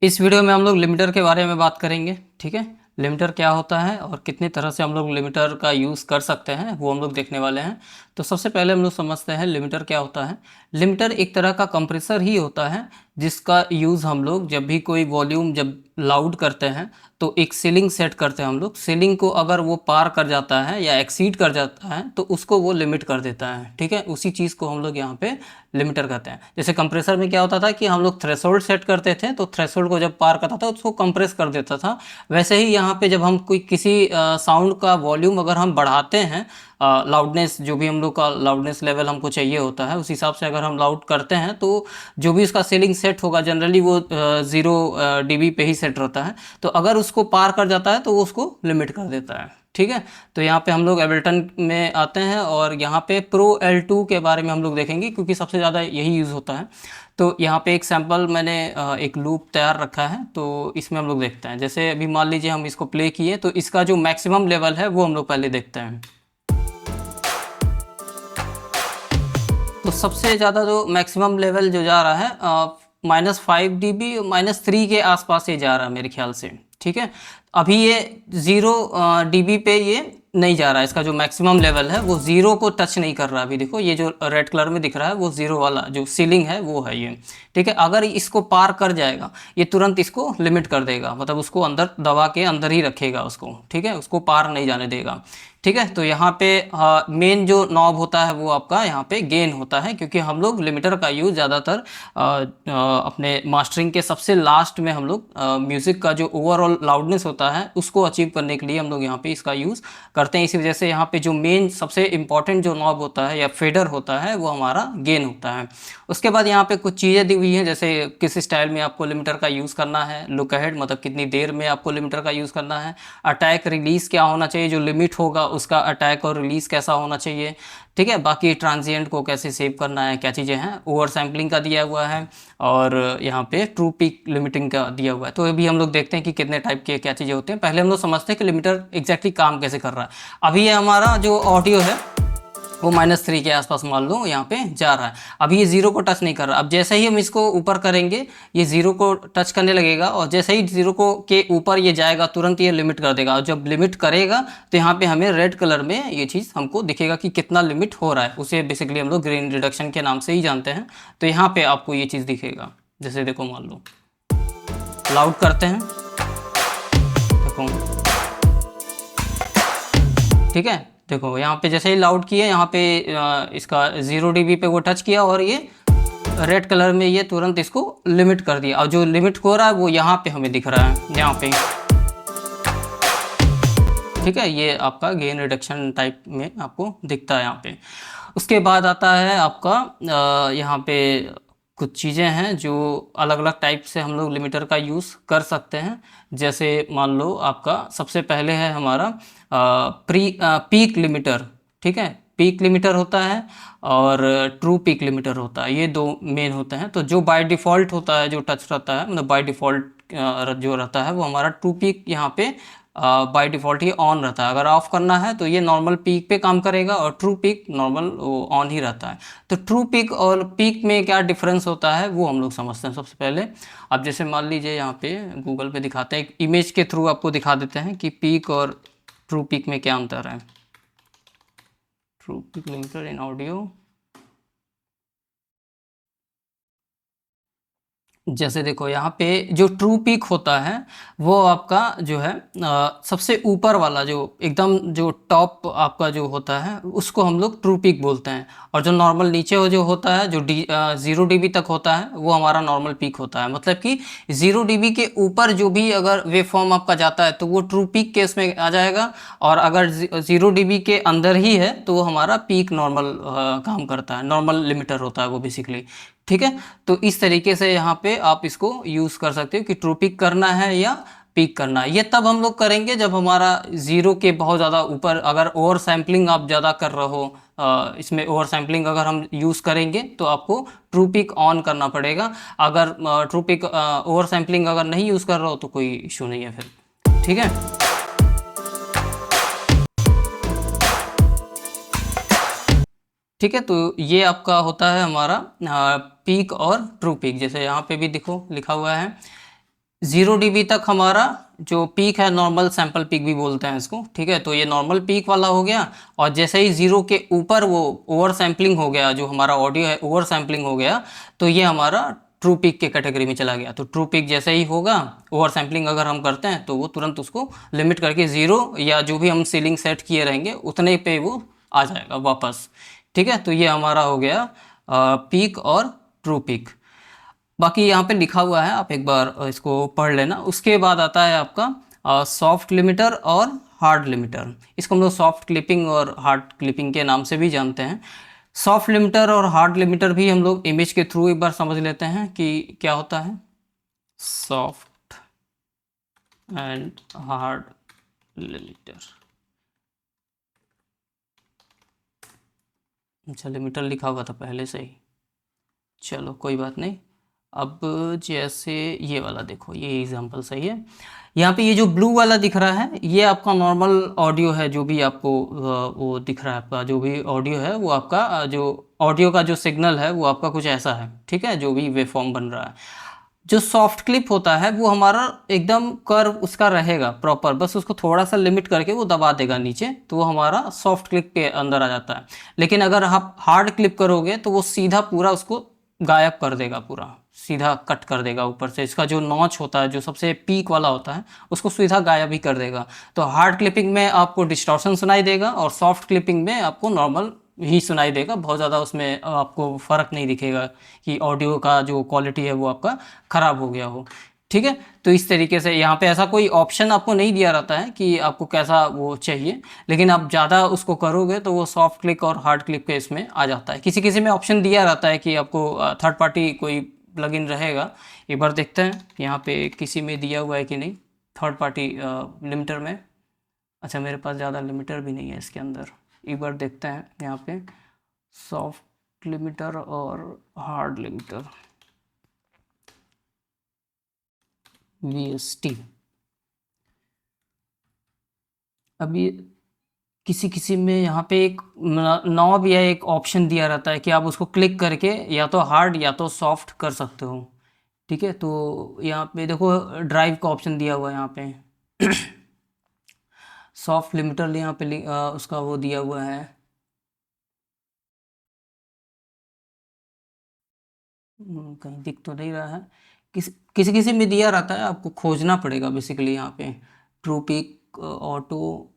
इस वीडियो में हम लोग लिमिटर के बारे में बात करेंगे। ठीक है, लिमिटर क्या होता है और कितनी तरह से हम लोग लिमिटर का यूज़ कर सकते हैं वो हम लोग देखने वाले हैं। तो सबसे पहले हम लोग समझते हैं लिमिटर क्या होता है। लिमिटर एक तरह का कंप्रेसर ही होता है जिसका यूज़ हम लोग जब भी कोई वॉल्यूम जब लाउड करते हैं तो एक सीलिंग सेट करते हैं हम लोग। सीलिंग को अगर वो पार कर जाता है या एक्सीड कर जाता है तो उसको वो लिमिट कर देता है। ठीक है, उसी चीज़ को हम लोग यहाँ पे लिमिटर कहते हैं। जैसे कंप्रेसर में क्या होता था कि हम लोग थ्रेशोल्ड सेट करते थे तो थ्रेशोल्ड को जब पार करता था उसको कंप्रेस कर देता था। वैसे ही यहाँ पे जब हम कोई किसी साउंड का वॉल्यूम अगर हम बढ़ाते हैं, लाउडनेस जो भी हम लोग का लाउडनेस लेवल हमको चाहिए होता है उस हिसाब से अगर हम लाउड करते हैं तो जो भी उसका सीलिंग सेट होगा जनरली वो 0 dB पे ही सेट रहता है। तो अगर उसको पार कर जाता है तो वो उसको लिमिट कर देता है। ठीक है, तो यहाँ पे हम लोग एबल्टन में आते हैं और यहाँ पे प्रो L2 के बारे में हम लोग देखेंगे क्योंकि सबसे ज़्यादा यही यूज़ होता है। तो यहाँ पे एक सैंपल मैंने एक लूप तैयार रखा है तो इसमें हम लोग देखते हैं। जैसे अभी मान लीजिए हम इसको प्ले किए तो इसका जो मैक्सिमम लेवल है वो हम लोग पहले देखते हैं। तो सबसे ज़्यादा जो मैक्सिमम लेवल जो जा रहा है -5 dB -3 के आसपास ये जा रहा है मेरे ख्याल से। ठीक है, अभी ये 0 dB पे ये नहीं जा रहा है। इसका जो मैक्सिमम लेवल है वो 0 को टच नहीं कर रहा। अभी देखो ये जो रेड कलर में दिख रहा है वो 0 वाला जो सीलिंग है वो है ये। ठीक है, अगर इसको पार कर जाएगा ये तुरंत इसको लिमिट कर देगा, मतलब उसको अंदर दबा के अंदर ही रखेगा उसको। ठीक है, उसको पार नहीं जाने देगा। ठीक है, तो यहाँ पे मेन जो नॉब होता है वो आपका यहाँ पे गेन होता है क्योंकि हम लोग लिमिटर का यूज़ ज़्यादातर अपने मास्टरिंग के सबसे लास्ट में हम लोग म्यूज़िक का जो ओवरऑल लाउडनेस होता है उसको अचीव करने के लिए हम लोग यहाँ पे इसका यूज़ करते हैं। इसी वजह से यहाँ पे जो मेन सबसे इम्पॉर्टेंट जो नॉब होता है या फेडर होता है वो हमारा गेन होता है। उसके बाद यहाँ पे कुछ चीज़ें दी हुई हैं जैसे किस स्टाइल में आपको लिमिटर का यूज़ करना है, लुक अहेड मतलब कितनी देर में आपको लिमिटर का यूज़ करना है, अटैक रिलीज़ क्या होना चाहिए, जो लिमिट होगा उसका अटैक और रिलीज़ कैसा होना चाहिए। ठीक है, बाकी ट्रांजिएंट को कैसे सेव करना है, क्या चीज़ें हैं, ओवर सैम्पलिंग का दिया हुआ है और यहाँ पे ट्रू पीक लिमिटिंग का दिया हुआ है। तो अभी हम लोग देखते हैं कि कितने टाइप के क्या चीज़ें होते हैं। पहले हम लोग समझते हैं कि लिमिटर एग्जैक्टली काम कैसे कर रहा है। अभी ये हमारा जो ऑडियो है वो -3 के आसपास मान लो यहाँ पे जा रहा है। अभी ये 0 को टच नहीं कर रहा। अब जैसे ही हम इसको ऊपर करेंगे ये 0 को टच करने लगेगा और जैसे ही 0 को के ऊपर ये जाएगा तुरंत ये लिमिट कर देगा। और जब लिमिट करेगा तो यहाँ पे हमें रेड कलर में ये चीज़ हमको दिखेगा कि कितना लिमिट हो रहा है। उसे बेसिकली हम लोग ग्रेन रिडक्शन के नाम से ही जानते हैं। तो यहाँ पे आपको ये चीज़ दिखेगा। जैसे देखो मान लो लाउड करते हैं, देखो ठीक है, देखो यहाँ पे जैसे ही लाउड किया यहाँ पे इसका 0 dB पे वो टच किया और ये रेड कलर में ये तुरंत इसको लिमिट कर दिया। और जो लिमिट हो रहा है वो यहाँ पे हमें दिख रहा है, यहाँ पे। ठीक है, ये आपका गेन रिडक्शन टाइप में आपको दिखता है यहाँ पे। उसके बाद आता है आपका यहाँ पे कुछ चीज़ें हैं जो अलग अलग टाइप से हम लोग लिमिटर का यूज़ कर सकते हैं। जैसे मान लो आपका सबसे पहले है हमारा पीक लिमिटर। ठीक है, पीक लिमिटर होता है और ट्रू पीक लिमिटर होता है, ये दो मेन होते हैं। तो जो बाय डिफ़ॉल्ट होता है, जो टच रहता है, मतलब बाय डिफ़ॉल्ट जो रहता है वो हमारा ट्रू पीक यहाँ पे बाय डिफ़ॉल्ट ये ऑन रहता है। अगर ऑफ़ करना है तो ये नॉर्मल पीक पे काम करेगा और ट्रू पीक नॉर्मल वो ऑन ही रहता है। तो ट्रू पीक और पीक में क्या डिफरेंस होता है वो हम लोग समझते हैं सबसे पहले। अब जैसे मान लीजिए यहाँ पे गूगल पे दिखाते हैं, एक इमेज के थ्रू आपको दिखा देते हैं कि पीक और ट्रू पीक में क्या अंतर है। ट्रू पीक लिमिटर इन ऑडियो, जैसे देखो यहाँ पे जो ट्रू पीक होता है वो आपका जो है सबसे ऊपर वाला जो एकदम जो टॉप आपका जो होता है उसको हम लोग ट्रू पीक बोलते हैं। और जो नॉर्मल नीचे वो जो होता है जो 0 dB तक होता है वो हमारा नॉर्मल पीक होता है। मतलब कि 0 dB के ऊपर जो भी अगर वेव फॉर्म आपका जाता है तो वो ट्रू पीक के उसमें आ जाएगा। और अगर 0 dB के अंदर ही है तो वो हमारा पीक नॉर्मल काम करता है, नॉर्मल लिमिटर होता है वो बेसिकली। ठीक है, तो इस तरीके से यहाँ पे आप इसको यूज़ कर सकते हो कि ट्रू पीक करना है या पीक करना है। ये तब हम लोग करेंगे जब हमारा 0 के बहुत ज़्यादा ऊपर अगर ओवर सैम्पलिंग आप ज़्यादा कर रहे हो, इसमें ओवर सैम्पलिंग अगर हम यूज़ करेंगे तो आपको ट्रू पीक ऑन करना पड़ेगा। अगर ट्रू पीक ओवर सैम्पलिंग अगर नहीं यूज़ कर रहे हो तो कोई इशू नहीं है फिर। ठीक है, ठीक है, तो ये आपका होता है हमारा पीक और ट्रू पीक। जैसे यहाँ पे भी देखो लिखा हुआ है 0 dB तक हमारा जो पीक है, नॉर्मल सैंपल पीक भी बोलते हैं इसको, ठीक है। तो ये नॉर्मल पीक वाला हो गया, और जैसे ही 0 के ऊपर वो ओवर सैम्पलिंग हो गया, जो हमारा ऑडियो है ओवर सैम्पलिंग हो गया, तो ये हमारा ट्रू पीक के कैटेगरी में चला गया। तो ट्रू पीक जैसे ही होगा, ओवर सैम्पलिंग अगर हम करते हैं तो वो तुरंत उसको लिमिट करके 0 या जो भी हम सीलिंग सेट किए रहेंगे उतने पे वो आ जाएगा वापस, ठीक है। तो ये हमारा हो गया पीक और ट्रू पीक। बाकी यहाँ पे लिखा हुआ है, आप एक बार इसको पढ़ लेना। उसके बाद आता है आपका सॉफ्ट लिमिटर और हार्ड लिमिटर। इसको हम लोग सॉफ्ट क्लिपिंग और हार्ड क्लिपिंग के नाम से भी जानते हैं। सॉफ्ट लिमिटर और हार्ड लिमिटर भी हम लोग इमेज के थ्रू एक बार समझ लेते हैं कि क्या होता है। Soft and hard limiter. अच्छा, लिमिटर लिखा हुआ था पहले से ही, चलो कोई बात नहीं। अब जैसे ये वाला देखो, ये एग्जांपल सही है। यहाँ पे ये जो ब्लू वाला दिख रहा है, ये आपका नॉर्मल ऑडियो है। जो भी आपको वो दिख रहा है, आपका जो भी ऑडियो है वो आपका जो ऑडियो का जो सिग्नल है वो आपका कुछ ऐसा है, ठीक है, जो भी वेवफॉर्म बन रहा है। जो सॉफ्ट क्लिप होता है वो हमारा एकदम कर्व उसका रहेगा प्रॉपर, बस उसको थोड़ा सा लिमिट करके वो दबा देगा नीचे, तो वो हमारा सॉफ्ट क्लिप के अंदर आ जाता है। लेकिन अगर आप हार्ड क्लिप करोगे तो वो सीधा पूरा उसको गायब कर देगा, पूरा सीधा कट कर देगा ऊपर से। इसका जो नॉच होता है, जो सबसे पीक वाला होता है, उसको सीधा गायब ही कर देगा। तो हार्ड क्लिपिंग में आपको डिस्टॉर्शन सुनाई देगा, और सॉफ्ट क्लिपिंग में आपको नॉर्मल ही सुनाई देगा। बहुत ज़्यादा उसमें आपको फ़र्क नहीं दिखेगा कि ऑडियो का जो क्वालिटी है वो आपका ख़राब हो गया हो, ठीक है। तो इस तरीके से यहाँ पे ऐसा कोई ऑप्शन आपको नहीं दिया रहता है कि आपको कैसा वो चाहिए, लेकिन आप ज़्यादा उसको करोगे तो वो सॉफ्ट क्लिक और हार्ड क्लिक के इसमें आ जाता है। किसी किसी में ऑप्शन दिया रहता है कि आपको थर्ड पार्टी कोई प्लगइन रहेगा। एक बार देखते हैं यहाँ पे किसी में दिया हुआ है कि नहीं, थर्ड पार्टी लिमिटर में। अच्छा, मेरे पास ज़्यादा लिमिटर भी नहीं है इसके अंदर। एक बार देखते हैं यहाँ पे सॉफ्ट लिमिटर और हार्ड लिमिटर, VST। अभी किसी किसी में यहाँ पे एक नॉब या एक ऑप्शन दिया रहता है कि आप उसको क्लिक करके या तो हार्ड या तो सॉफ्ट कर सकते हो, ठीक है। तो यहाँ पे देखो ड्राइव का ऑप्शन दिया हुआ है यहाँ पे। सॉफ्ट लिमिटर यहाँ पे उसका वो दिया हुआ है। कहीं दिख तो नहीं रहा है। किसी किसी में दिया रहता है, आपको खोजना पड़ेगा बेसिकली। यहाँ पे ट्रू पीक ऑटो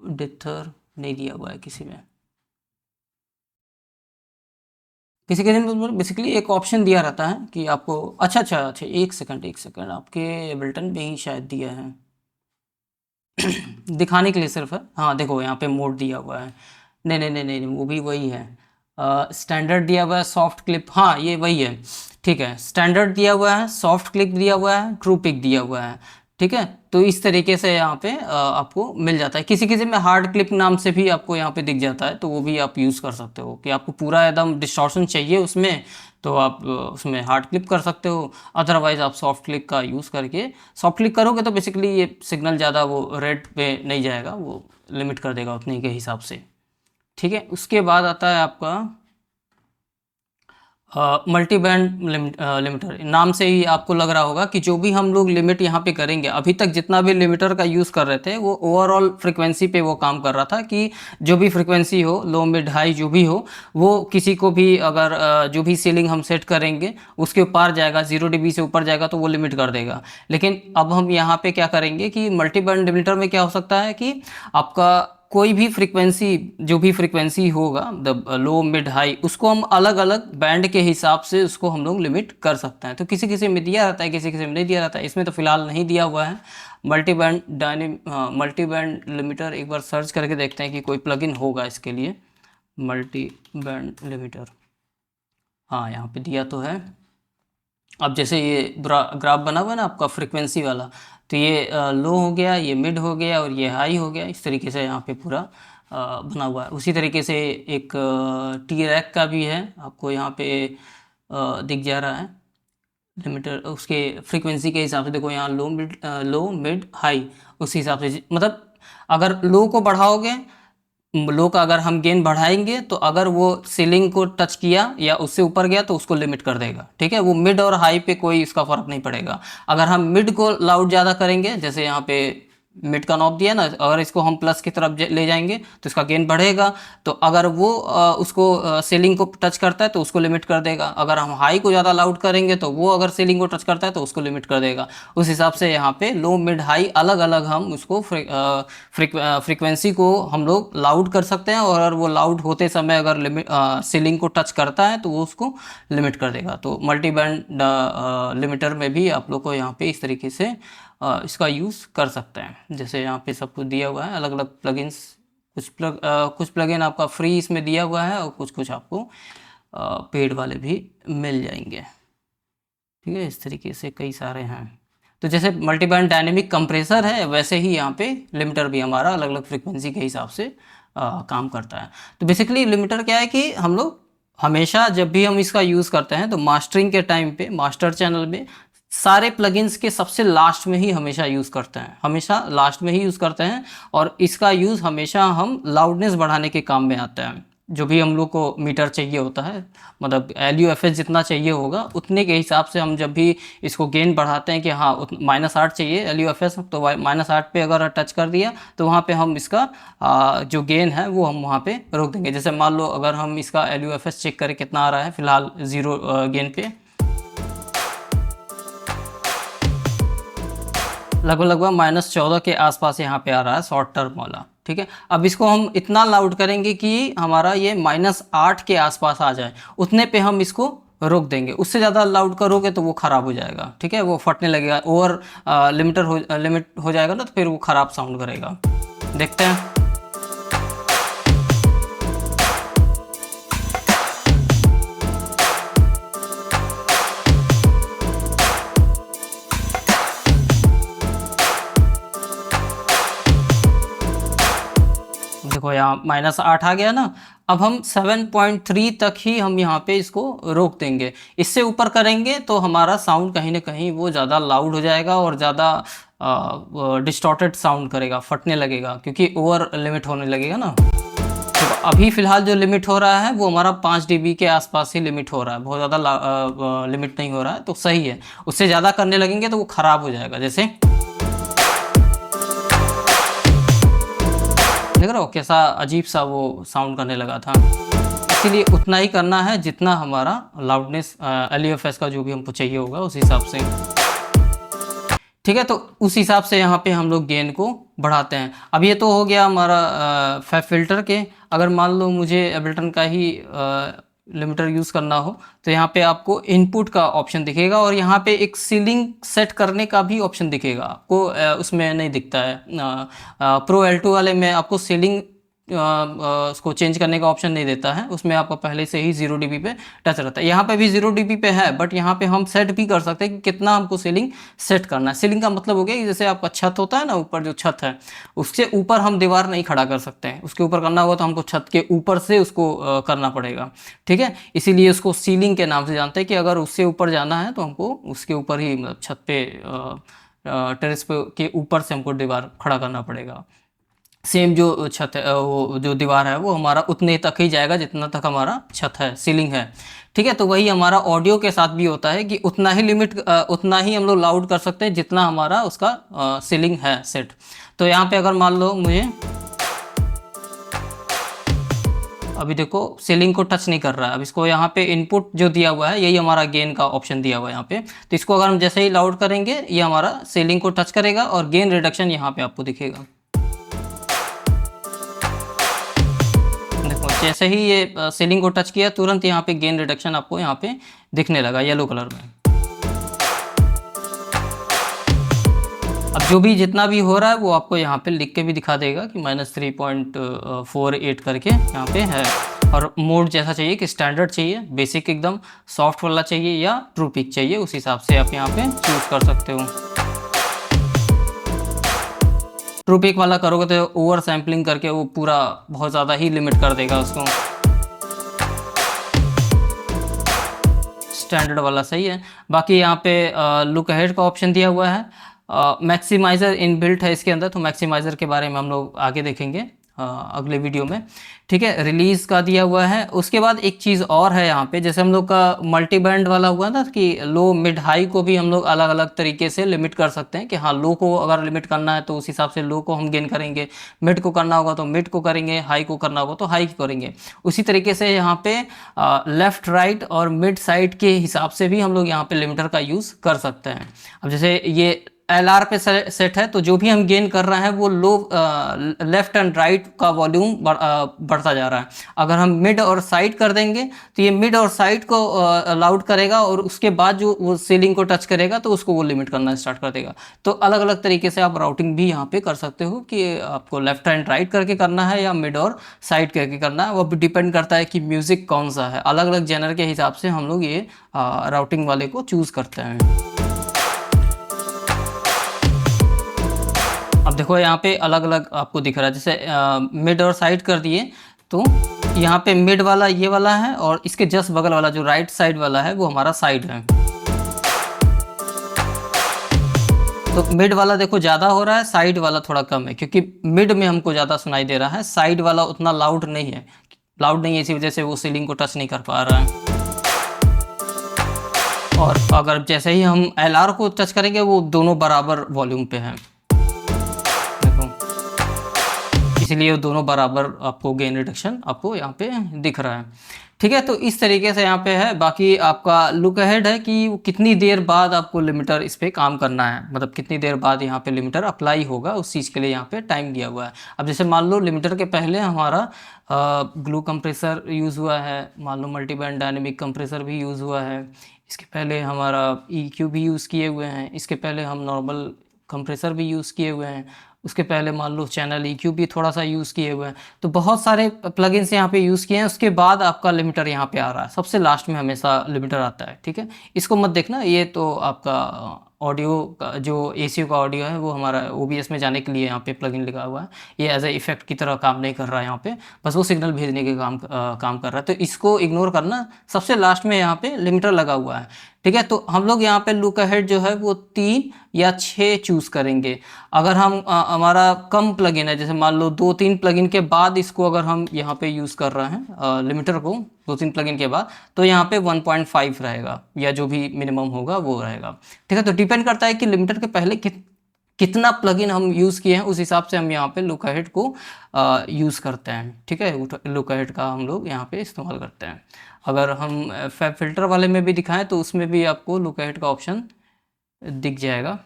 डिथर नहीं दिया हुआ है किसी में। किसी किसी में बेसिकली एक ऑप्शन दिया रहता है कि आपको, अच्छा अच्छा अच्छा, एक सेकंड आपके बिल्टन पे ही शायद दिया है। दिखाने के लिए सिर्फ है। हाँ देखो यहाँ पे मोड दिया हुआ है। नहीं नहीं नहीं नहीं, वो भी वही है। स्टैंडर्ड दिया हुआ है, सॉफ्ट क्लिप, हाँ ये वही है, ठीक है। स्टैंडर्ड दिया हुआ है, सॉफ्ट क्लिप दिया हुआ है, ट्रू पिक दिया हुआ है, ठीक है। तो इस तरीके से यहाँ पे आपको मिल जाता है। किसी किसी में हार्ड क्लिप नाम से भी आपको यहाँ पे दिख जाता है, तो वो भी आप यूज़ कर सकते हो कि आपको पूरा एकदम डिस्टॉर्शन चाहिए उसमें, तो आप उसमें हार्ड क्लिप कर सकते हो। अदरवाइज़ आप सॉफ्ट क्लिक का यूज़ करके, सॉफ्ट क्लिक करोगे तो बेसिकली ये सिग्नल ज़्यादा वो रेड पे नहीं जाएगा, वो लिमिट कर देगा उतने के हिसाब से, ठीक है। उसके बाद आता है आपका मल्टी बैंड लिमिटर। नाम से ही आपको लग रहा होगा कि जो भी हम लोग लिमिट यहाँ पे करेंगे, अभी तक जितना भी लिमिटर का यूज़ कर रहे थे वो ओवरऑल फ्रिक्वेंसी पे वो काम कर रहा था कि जो भी फ्रिक्वेंसी हो, लो मिड हाई जो भी हो, वो किसी को भी अगर जो भी सीलिंग हम सेट करेंगे उसके ऊपर जाएगा, 0 dB से ऊपर जाएगा तो वो लिमिट कर देगा। लेकिन अब हम यहाँ पे क्या करेंगे कि मल्टी बैंड लिमिटर में क्या हो सकता है कि आपका कोई भी फ्रीक्वेंसी, जो भी फ्रीक्वेंसी होगा, द लो मिड हाई, उसको हम अलग अलग बैंड के हिसाब से उसको हम लोग लिमिट कर सकते हैं। तो किसी किसी में दिया रहता है, किसी किसी में नहीं दिया रहता है। इसमें तो फिलहाल नहीं दिया हुआ है multi band multi band limiter. एक बार सर्च करके देखते हैं कि कोई प्लगइन होगा इसके लिए। मल्टी बैंड लिमिटर, हाँ यहाँ पे दिया तो है। अब जैसे ये ग्राफ बना हुआ है ना आपका फ्रिक्वेंसी वाला, तो ये लो हो गया, ये मिड हो गया, और ये हाई हो गया। इस तरीके से यहाँ पे पूरा बना हुआ है। उसी तरीके से एक टी रैक का भी है, आपको यहाँ पे दिख जा रहा है लिमिटर। उसके फ्रीक्वेंसी के हिसाब से देखो, यहाँ लो मिड हाई, उस हिसाब से मतलब अगर लो को बढ़ाओगे लो का अगर हम गेन बढ़ाएंगे तो अगर वो सीलिंग को टच किया या उससे ऊपर गया तो उसको लिमिट कर देगा, ठीक है। वो मिड और हाई पे कोई इसका फर्क नहीं पड़ेगा। अगर हम मिड को लाउड ज़्यादा करेंगे, जैसे यहाँ पे मिड का नॉब दिया ना, अगर इसको हम प्लस की तरफ ले जाएंगे तो इसका गेन बढ़ेगा। तो अगर वो उसको सीलिंग को टच करता है तो उसको लिमिट कर देगा। अगर हम हाई को ज़्यादा लाउड करेंगे तो वो अगर सीलिंग को टच करता है तो उसको लिमिट कर देगा। उस हिसाब से यहाँ पे लो मिड हाई अलग अलग हम उसको फ्रीक्वेंसी को हम लोग लाउड कर सकते हैं, और वो लाउड होते समय अगर लिमिट सीलिंग को टच करता है तो वो उसको लिमिट कर देगा। तो मल्टी बैंड लिमिटर में भी आप लोग को यहाँ पे इस तरीके से इसका यूज़ कर सकते हैं। जैसे यहाँ पे सब कुछ दिया हुआ है, अलग अलग प्लगइन्स, कुछ प्लगइन आपका फ्री इसमें दिया हुआ है और कुछ कुछ आपको पेड वाले भी मिल जाएंगे, ठीक है। इस तरीके से कई सारे हैं। तो जैसे मल्टी बैंड डायनेमिक कंप्रेसर है, वैसे ही यहाँ पे लिमिटर भी हमारा अलग अलग फ्रिक्वेंसी के हिसाब से काम करता है। तो बेसिकली लिमिटर क्या है कि हम लोग हमेशा जब भी हम इसका यूज़ करते हैं तो मास्टरिंग के टाइम पे मास्टर चैनल में सारे प्लगइन्स के सबसे लास्ट में ही हमेशा यूज़ करते हैं, हमेशा लास्ट में ही यूज़ करते हैं। और इसका यूज़ हमेशा हम लाउडनेस बढ़ाने के काम में आता है। जो भी हम लोग को मीटर चाहिए होता है, मतलब LUFS जितना चाहिए होगा उतने के हिसाब से हम जब भी इसको गेन बढ़ाते हैं कि हाँ -8 चाहिए LUFS, तो -8 पे अगर टच कर दिया तो वहाँ पे हम इसका जो गेन है वो हम वहाँ पे रोक देंगे। जैसे मान लो अगर हम इसका LUFS चेक करें कितना आ रहा है, फिलहाल 0 गेन पे लगभग -14 के आसपास यहाँ पे आ रहा है शॉर्ट टर्म वाला, ठीक है। अब इसको हम इतना लाउड करेंगे कि हमारा ये -8 के आसपास आ जाए, उतने पे हम इसको रोक देंगे। उससे ज़्यादा लाउड करोगे तो वो ख़राब हो जाएगा, ठीक है, वो फटने लगेगा। ओवर लिमिट हो जाएगा ना, तो फिर वो ख़राब साउंड करेगा। देखते हैं। देखो यहाँ -8 आ गया ना। अब हम 7.3 तक ही हम यहाँ पे इसको रोक देंगे। इससे ऊपर करेंगे तो हमारा साउंड कहीं ना कहीं वो ज़्यादा लाउड हो जाएगा और ज़्यादा डिस्टॉर्टेड साउंड करेगा, फटने लगेगा, क्योंकि ओवर लिमिट होने लगेगा ना। तो अभी फ़िलहाल जो लिमिट हो रहा है वो हमारा 5 dB के आसपास ही लिमिट हो रहा है, बहुत ज़्यादा लिमिट नहीं हो रहा है, तो सही है। उससे ज़्यादा करने लगेंगे तो वो ख़राब हो जाएगा। जैसे देख रहे हो कैसा अजीब सा वो साउंड करने लगा था। इसीलिए उतना ही करना है जितना हमारा लाउडनेस LUFS का जो भी हमको चाहिए होगा उस हिसाब से, ठीक है। तो उस हिसाब से यहाँ पे हम लोग गेन को बढ़ाते हैं। अब ये तो हो गया हमारा फैब फिल्टर के। अगर मान लो मुझे एबल्टन का ही लिमिटर यूज़ करना हो तो यहाँ पे आपको इनपुट का ऑप्शन दिखेगा, और यहाँ पे एक सीलिंग सेट करने का भी ऑप्शन दिखेगा आपको। उसमें नहीं दिखता है, प्रो L2 वाले में आपको सीलिंग उसको चेंज करने का ऑप्शन नहीं देता है। उसमें आपका पहले से ही 0 dB पे टच रहता है। यहाँ पे भी 0 dB पे है, बट यहाँ पे हम सेट भी कर सकते हैं कि कितना हमको सीलिंग सेट करना है। सीलिंग का मतलब हो गया कि जैसे आपका छत होता है ना, ऊपर जो छत है उससे ऊपर हम दीवार नहीं खड़ा कर सकते हैं। उसके ऊपर करना होगा तो हमको छत के ऊपर से उसको करना पड़ेगा, ठीक है। इसीलिए उसको सीलिंग के नाम से जानते हैं कि अगर उससे ऊपर जाना है तो हमको उसके ऊपर ही, मतलब छत पे टेरेस पे के ऊपर से हमको दीवार खड़ा करना पड़ेगा। सेम जो छत है, वो जो दीवार है वो हमारा उतने तक ही जाएगा जितना तक हमारा छत है, सीलिंग है, ठीक है। तो वही हमारा ऑडियो के साथ भी होता है कि उतना ही लिमिट, उतना ही हम लोग लाउड कर सकते हैं जितना हमारा उसका सीलिंग है सेट। तो यहाँ पे अगर मान लो मुझे अभी देखो सीलिंग को टच नहीं कर रहा है, अब इसको यहाँ पे इनपुट जो दिया हुआ है यही हमारा गेन का ऑप्शन दिया हुआ है यहाँ पे। तो इसको अगर हम जैसे ही लाउड करेंगे ये हमारा सीलिंग को टच करेगा और गेन रिडक्शन यहाँ पे आपको दिखेगा। जैसे ही ये सीलिंग को टच किया तुरंत यहाँ पे गेन रिडक्शन आपको यहाँ पे दिखने लगा येलो कलर में। अब जो भी जितना भी हो रहा है वो आपको यहाँ पे लिख के भी दिखा देगा कि -3.48 करके यहाँ पे है। और मोड जैसा चाहिए कि स्टैंडर्ड चाहिए, बेसिक एकदम सॉफ्ट वाला चाहिए, या ट्रू पिक चाहिए, उस हिसाब से आप यहाँ पे चूज कर सकते हो। ट्रू पिक वाला करोगे तो ओवर सैम्पलिंग करके वो पूरा बहुत ज़्यादा ही लिमिट कर देगा उसको। स्टैंडर्ड वाला सही है। बाकी यहाँ पे लुक अहेड का ऑप्शन दिया हुआ है। मैक्सिमाइज़र इनबिल्ट है इसके अंदर, तो मैक्सिमाइज़र के बारे में हम लोग आगे देखेंगे। अगले वीडियो में, ठीक है। रिलीज़ का दिया हुआ है। उसके बाद एक चीज़ और है यहाँ पे, जैसे हम लोग का मल्टी बैंड वाला हुआ ना कि लो मिड हाई को भी हम लोग अलग अलग तरीके से लिमिट कर सकते हैं कि हाँ, लो को अगर लिमिट करना है तो उस हिसाब से लो को हम गेन करेंगे, मिड को करना होगा तो मिड को करेंगे, हाई को करना होगा तो हाई को करेंगे। उसी तरीके से यहाँ पे लेफ्ट राइट और मिड साइड के हिसाब से भी हम लोग यहाँ पे लिमिटर का यूज़ कर सकते हैं। अब जैसे ये LR पे सेट है तो जो भी हम गेन कर रहे हैं वो लो लेफ्ट एंड राइट का वॉल्यूम बढ़ता जा रहा है। अगर हम मिड और साइड कर देंगे तो ये मिड और साइड को लाउड करेगा और उसके बाद जो वो सीलिंग को टच करेगा तो उसको वो लिमिट करना स्टार्ट कर देगा। तो अलग अलग तरीके से आप राउटिंग भी यहाँ पे कर सकते हो कि आपको लेफ्ट एंड राइट करके करना है या मिड और साइड करके करना है। वो डिपेंड करता है कि म्यूज़िक कौन सा है, अलग अलग जेनर के हिसाब से हम लोग ये राउटिंग वाले को चूज़ करते हैं। अब देखो यहाँ पे अलग अलग आपको दिख रहा है, जैसे मिड और साइड कर दिए तो यहाँ पे मिड वाला ये वाला है और इसके जस्ट बगल वाला जो राइट साइड वाला है वो हमारा साइड है। तो मिड वाला देखो ज़्यादा हो रहा है, साइड वाला थोड़ा कम है, क्योंकि मिड में हमको ज़्यादा सुनाई दे रहा है, साइड वाला उतना लाउड नहीं है। लाउड नहीं है इसी वजह से वो सीलिंग को टच नहीं कर पा रहा है। और अगर जैसे ही हम LR को टच करेंगे वो दोनों बराबर वॉल्यूम पे हैं, इसलिए दोनों बराबर आपको गेन रिडक्शन आपको यहाँ पे दिख रहा है, ठीक है। तो इस तरीके से यहाँ पे है। बाकी आपका लुक अहेड है कि कितनी देर बाद आपको लिमिटर इस पे काम करना है, मतलब कितनी देर बाद यहाँ पे लिमिटर अप्लाई होगा, उस चीज़ के लिए यहाँ पे टाइम दिया हुआ है। अब जैसे मान लो लिमिटर के पहले हमारा ग्लू कंप्रेसर यूज़ हुआ है, मान लो मल्टी बैंड डायनेमिक कंप्रेसर भी यूज़ हुआ है, इसके पहले हमारा EQ भी यूज़ किए हुए हैं, इसके पहले हम नॉर्मल कंप्रेसर भी यूज़ किए हुए हैं, उसके पहले मान लो चैनल EQ भी थोड़ा सा यूज़ किए हुए हैं। तो बहुत सारे प्लगइन्स यहाँ पे यूज़ किए हैं। उसके बाद आपका लिमिटर यहाँ पे आ रहा है, सबसे लास्ट में हमेशा लिमिटर आता है, ठीक है। इसको मत देखना, ये तो आपका ऑडियो का जो ACU का ऑडियो है वो हमारा OBS में जाने के लिए यहाँ पे प्लगइन लगा हुआ है। ये एज ए इफेक्ट की तरह काम नहीं कर रहा है यहाँ पे, बस वो सिग्नल भेजने के काम कर रहा है। तो इसको इग्नोर करना, सबसे लास्ट में यहाँ पे लिमिटर लगा हुआ है, ठीक है। तो हम लोग यहाँ पे लुक अहेड जो है वो 3 या 6 चूज़ करेंगे। अगर हम हमारा कम प्लगइन है, जैसे मान लो 2-3 प्लगइन के बाद इसको अगर हम यहाँ पे यूज़ कर रहे हैं लिमिटर को 2-3 प्लगइन के बाद, तो यहाँ पे 1.5 रहेगा या जो भी मिनिमम होगा वो रहेगा, ठीक है। तो डिपेंड करता है कि लिमिटर के पहले कितना प्लगइन हम यूज़ किए हैं, उस हिसाब से हम यहाँ पे लुक अहेड को यूज़ करते हैं, ठीक है। लुक अहेड का हम लोग यहाँ पे इस्तेमाल करते हैं। अगर हम फैब फिल्टर वाले में भी दिखाएं तो उसमें भी आपको लुक अहेड का ऑप्शन दिख जाएगा।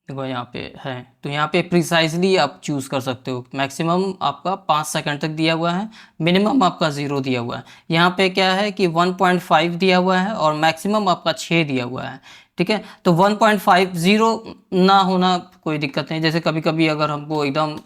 देखो यहाँ पे है, तो यहाँ पे प्रिसाइजली आप चूज़ कर सकते हो। मैक्सिमम आपका 5 सेकंड तक दिया हुआ है, मिनिमम आपका 0 दिया हुआ है। यहाँ पे क्या है कि 1.5 दिया हुआ है और मैक्सिमम आपका 6 दिया हुआ है, ठीक है। तो 1.5 0 ना होना कोई दिक्कत नहीं। जैसे कभी कभी अगर हमको एकदम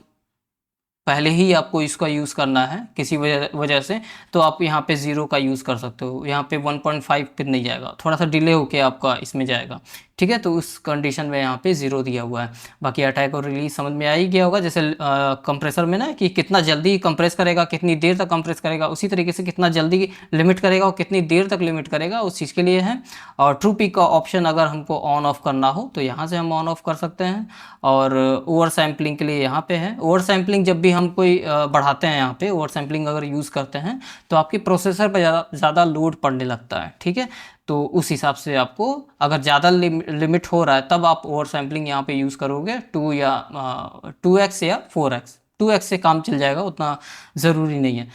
पहले ही आपको इसका यूज़ करना है किसी वजह से, तो आप यहाँ पे 0 का यूज़ कर सकते हो। यहाँ पे 1.5 फिर नहीं जाएगा, थोड़ा सा डिले होके आपका इसमें जाएगा, ठीक है। तो उस कंडीशन में यहाँ पे 0 दिया हुआ है। बाकी अटैक और रिलीज समझ में आ ही गया होगा। जैसे कंप्रेसर में ना कि कितना जल्दी कंप्रेस करेगा, कितनी देर तक कंप्रेस करेगा, उसी तरीके से कितना जल्दी लिमिट करेगा और कितनी देर तक लिमिट करेगा, उस चीज़ के लिए है। और ट्रू पीक का ऑप्शन अगर हमको ऑन ऑफ करना हो तो यहाँ से हम ऑन ऑफ कर सकते हैं। और ओवर सैम्पलिंग के लिए यहाँ पे है। ओवर सैम्पलिंग जब भी हम कोई बढ़ाते हैं, यहाँ पे ओवर सैम्पलिंग अगर यूज़ करते हैं तो आपकी प्रोसेसर पर ज़्यादा लोड पड़ने लगता है, ठीक है। तो उस हिसाब से आपको अगर ज़्यादा लिमिट हो रहा है तब आप ओवर सैम्पलिंग यहाँ पे यूज़ करोगे। 2x या 4x, 2x से काम चल जाएगा, उतना ज़रूरी नहीं है।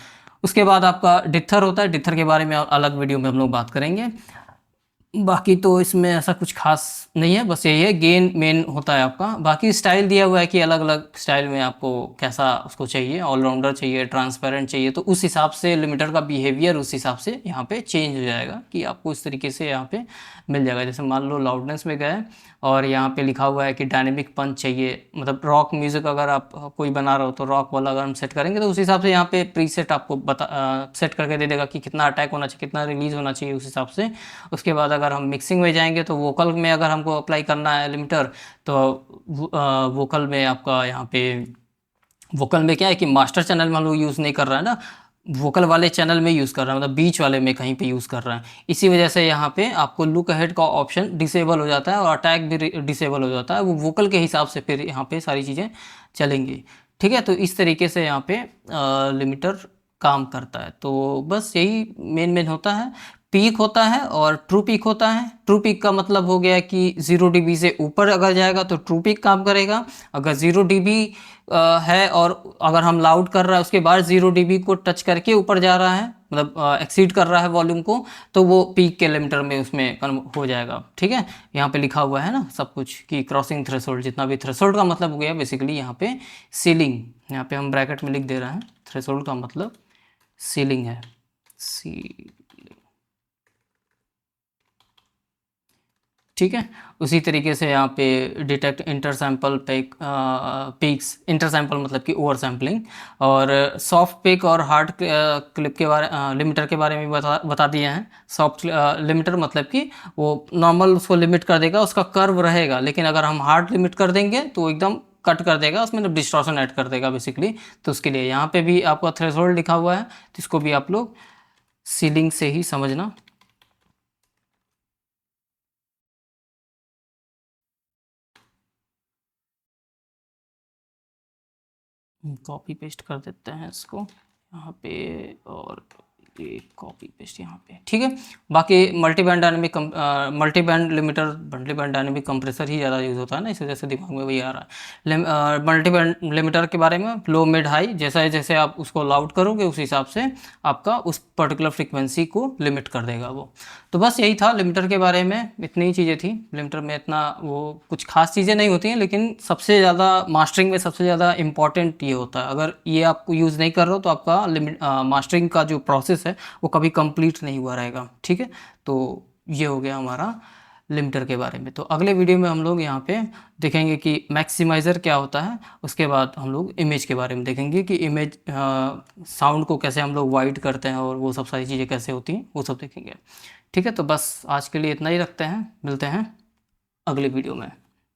उसके बाद आपका डिथर होता है, डिथर के बारे में अलग वीडियो में हम लोग बात करेंगे। बाकी तो इसमें ऐसा कुछ खास नहीं है, बस यही है गेन मेन होता है आपका। बाकी स्टाइल दिया हुआ है कि अलग अलग स्टाइल में आपको कैसा उसको चाहिए, ऑलराउंडर चाहिए, ट्रांसपेरेंट चाहिए, तो उस हिसाब से लिमिटर का बिहेवियर उस हिसाब से यहाँ पे चेंज हो जाएगा कि आपको इस तरीके से यहाँ पे मिल जाएगा। जैसे मान लो लाउडनेस में गए और यहाँ पे लिखा हुआ है कि डायनेमिक पंच चाहिए, मतलब रॉक म्यूज़िक अगर आप कोई बना रहे हो तो रॉक वाला अगर हम सेट करेंगे तो उस हिसाब से यहाँ पे प्रीसेट आपको सेट करके दे देगा कि कितना अटैक होना चाहिए, कितना रिलीज होना चाहिए, उस हिसाब से। उसके बाद अगर हम मिक्सिंग में जाएंगे तो वोकल में अगर हमको अप्लाई करना है लिमिटर, तो वोकल में आपका यहाँ पे वोकल में क्या है कि मास्टर चैनल में हम लोग यूज़ नहीं कर रहा है ना, वोकल वाले चैनल में यूज़ कर रहा है, मतलब बीच वाले में कहीं पे यूज़ कर रहा है। इसी वजह से यहाँ पे आपको लुक अहेड का ऑप्शन डिसेबल हो जाता है और अटैक भी डिसेबल हो जाता है। वो वोकल के हिसाब से फिर यहाँ पे सारी चीज़ें चलेंगी, ठीक है, तो इस तरीके से यहाँ पे लिमिटर काम करता है। तो बस यही मेन मेन होता है। पीक होता है और ट्रू पीक होता है। ट्रू पीक का मतलब हो गया कि 0 dB से ऊपर अगर जाएगा तो ट्रू पीक काम करेगा। अगर 0 dB है और अगर हम लाउड कर रहा है उसके बाद 0 dB को टच करके ऊपर जा रहा है, मतलब एक्सीड कर रहा है वॉल्यूम को, तो वो पीक के लिमिटर में उसमें हो जाएगा। ठीक है, यहाँ पे लिखा हुआ है ना सब कुछ कि क्रॉसिंग थ्रेशोल्ड, जितना भी थ्रेशोल्ड का मतलब हो गया बेसिकली यहाँ पे सीलिंग, यहाँ पे हम ब्रैकेट में लिख दे रहे हैं, थ्रेशोल्ड का मतलब सीलिंग है, सी। ठीक है, उसी तरीके से यहाँ पे detect inter sample peaks, inter sample मतलब कि ओवर सैम्पलिंग, और सॉफ्ट पिक और हार्ड क्लिप के बारे लिमिटर के बारे में बता दिए हैं। सॉफ्ट लिमिटर मतलब कि वो नॉर्मल उसको लिमिट कर देगा, उसका कर्व रहेगा, लेकिन अगर हम हार्ड लिमिट कर देंगे तो एकदम कट कर देगा, उसमें डिस्टॉर्शन ऐड कर देगा बेसिकली। तो उसके लिए यहाँ पे भी आपका थ्रेशोल्ड लिखा हुआ है, तो इसको भी आप लोग सीलिंग से ही समझना। कॉपी पेस्ट कर देते हैं इसको यहाँ पे, और ये कॉपी पेस्ट यहाँ पे। ठीक है, बाकी multi band dynamic multi band limiter, multi band dynamic compressor ही ज़्यादा यूज़ होता है ना, इस वजह से दिमाग में वही आ रहा है। मल्टी बैंड लिमिटर के बारे में लो मिड हाई, जैसा जैसे आप उसको लाउड करोगे उस हिसाब से आपका उस पर्टिकुलर फ्रिक्वेंसी को लिमिट कर देगा वो। तो बस यही था लिमिटर के बारे में, इतनी ही चीज़ें थी। लिमिटर में इतना वो कुछ खास चीज़ें नहीं होती हैं, लेकिन सबसे ज़्यादा मास्टरिंग में सबसे ज़्यादा इंपॉर्टेंट ये होता है। अगर ये आप यूज़ नहीं कर रहे हो तो आपका मास्टरिंग का जो प्रोसेस है वो कभी कंप्लीट नहीं हुआ रहेगा। ठीक है, तो ये हो गया हमारा लिमिटर के बारे में। तो अगले वीडियो में हम लोग यहाँ पे देखेंगे कि मैक्सिमाइज़र क्या होता है, उसके बाद हम लोग इमेज के बारे में देखेंगे कि इमेज साउंड को कैसे हम लोग वाइड करते हैं और वो सब सारी चीज़ें कैसे होती हैं, वो सब देखेंगे। ठीक है, तो बस आज के लिए इतना ही रखते हैं, मिलते हैं अगले वीडियो में।